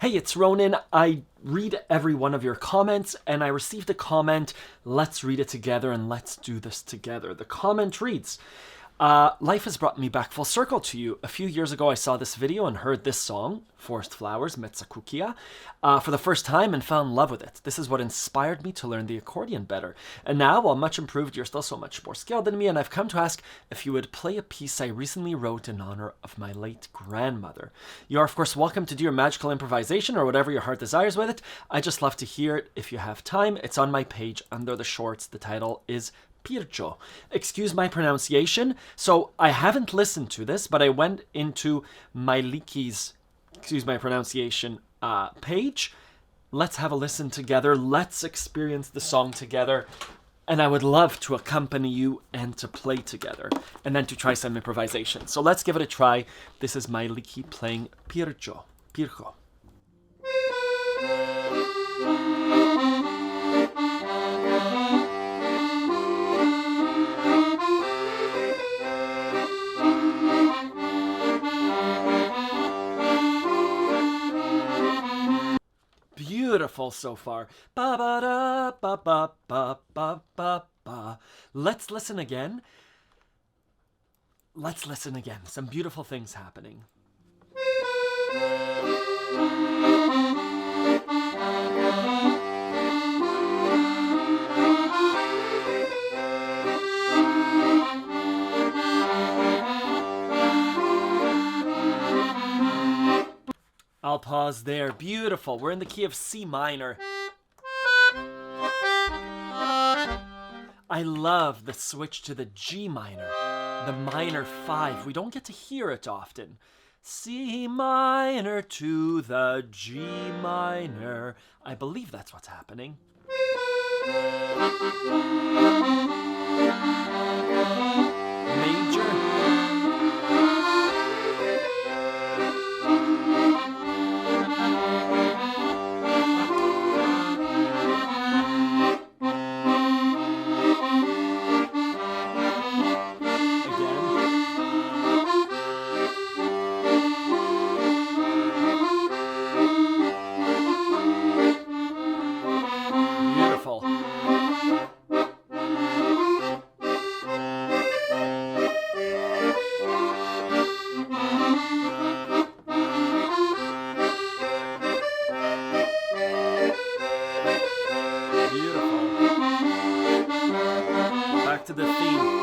Hey, it's Ronan. I read every one of your comments, and I received a comment. Let's read it together and let's do this together. The comment reads, life has brought me back full circle to you. A few years ago, I saw this video and heard this song, Forest Flowers, Metsakukia, for the first time and fell in love with it. This is what inspired me to learn the accordion better. And now, while much improved, you're still so much more skilled than me, and I've come to ask if you would play a piece I recently wrote in honor of my late grandmother. You are, of course, welcome to do your magical improvisation or whatever your heart desires with it. I just love to hear it if you have time. It's on my page under the shorts. The title is Pircho. Excuse my pronunciation. So I haven't listened to this, but I went into Mailiki's, excuse my pronunciation, page. Let's have a listen together. Let's experience the song together. And I would love to accompany you and to play together and then to try some improvisation. So let's give it a try. This is Mailiki playing Pircho. Pircho. Beautiful so far. Ba ba da ba ba ba ba ba ba. Let's listen again. Let's listen again. Some beautiful things happening. I'll pause there. Beautiful. We're in the key of C minor. I love the switch to the G minor, the minor 5. We don't get to hear it often. C minor to the G minor. I believe that's what's happening. Major. To the theme.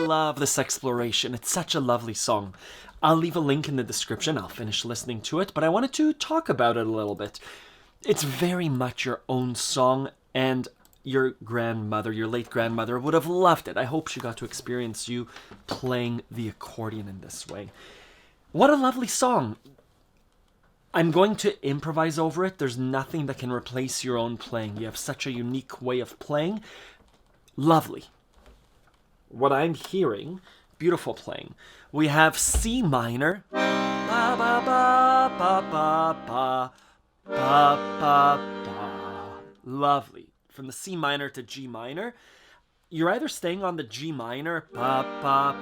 Love this exploration. It's such a lovely song. I'll leave a link in the description. I'll finish listening to it, but I wanted to talk about it a little bit. It's very much your own song, and your grandmother, your late grandmother, would have loved it. I hope she got to experience you playing the accordion in this way. What a lovely song. I'm going to improvise over it. There's nothing that can replace your own playing. You have such a unique way of playing. Lovely. What I'm hearing, beautiful playing. We have C minor, ba ba ba ba ba ba ba ba ba. Lovely. From the C minor to G minor, you're either staying on the G minor, ba ba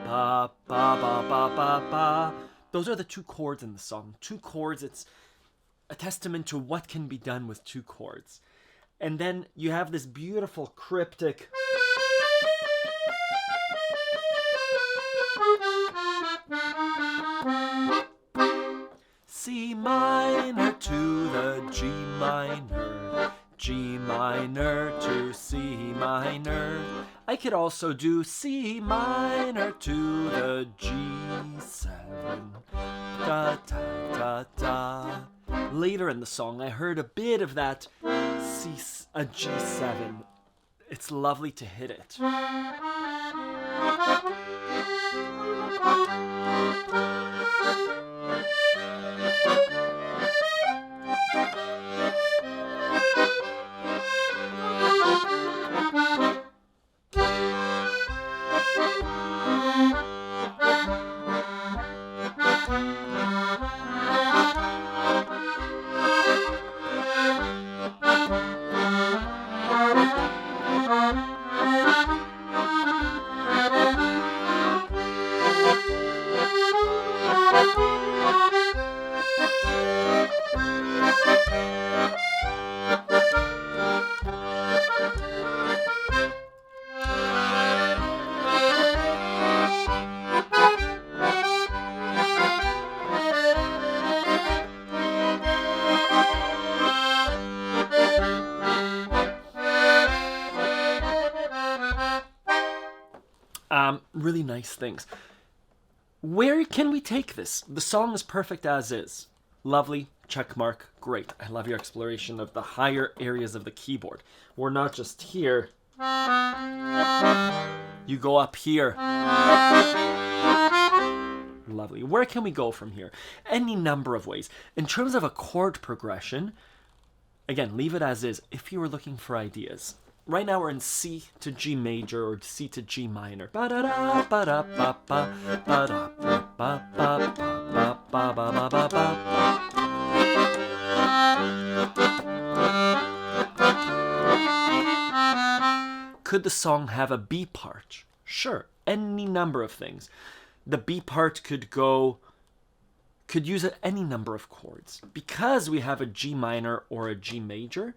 ba ba ba ba ba ba ba. Those are the two chords in the song. Two chords. It's a testament to what can be done with two chords. And then you have this beautiful cryptic. C minor to the G minor, G minor to C minor. I could also do C minor to the G7. Da da da da. Later in the song, I heard a bit of that a G7. It's lovely to hit it. Really nice things. Where can we take this? The song is perfect as is. Lovely, check mark, great. I love your exploration of the higher areas of the keyboard. We're not just here. You go up here. Lovely. Where can we go from here? Any number of ways. In terms of a chord progression, again, leave it as is if you were looking for ideas. Right now we're in C to G major or C to G minor. Could the song have a B part? Sure, any number of things. The B part could use any number of chords. Because we have a G minor or a G major,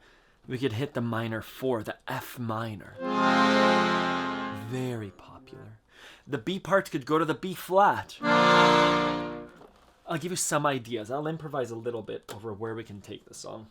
we could hit the minor 4, the F minor. Very popular. The B part could go to the B flat. I'll give you some ideas. I'll improvise a little bit over where we can take the song.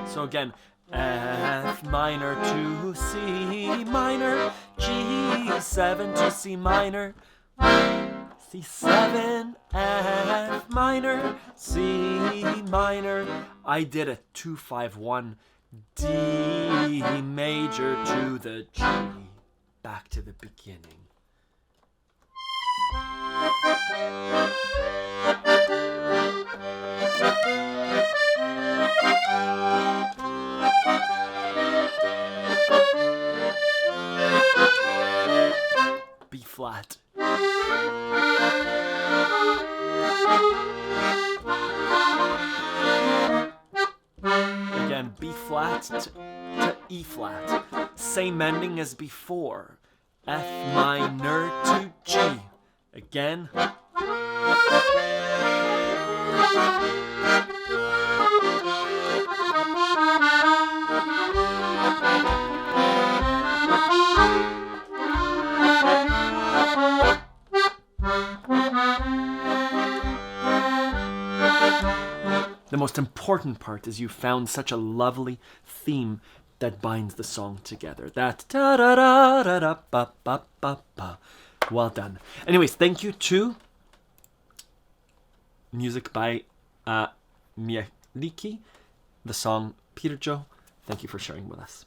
So again, F minor to C minor, G7 to C minor, C7, F minor, C minor. I did a 2-5-1, D major to the G. Back to the beginning. B flat. Again, B flat to E flat. Same ending as before. F minor to G. Again. The most important part is you found such a lovely theme that binds the song together. That da da da da da ba ba ba ba. Well done. Anyways, thank you to music by Miyaliki, the song Peter Joe. Thank you for sharing with us.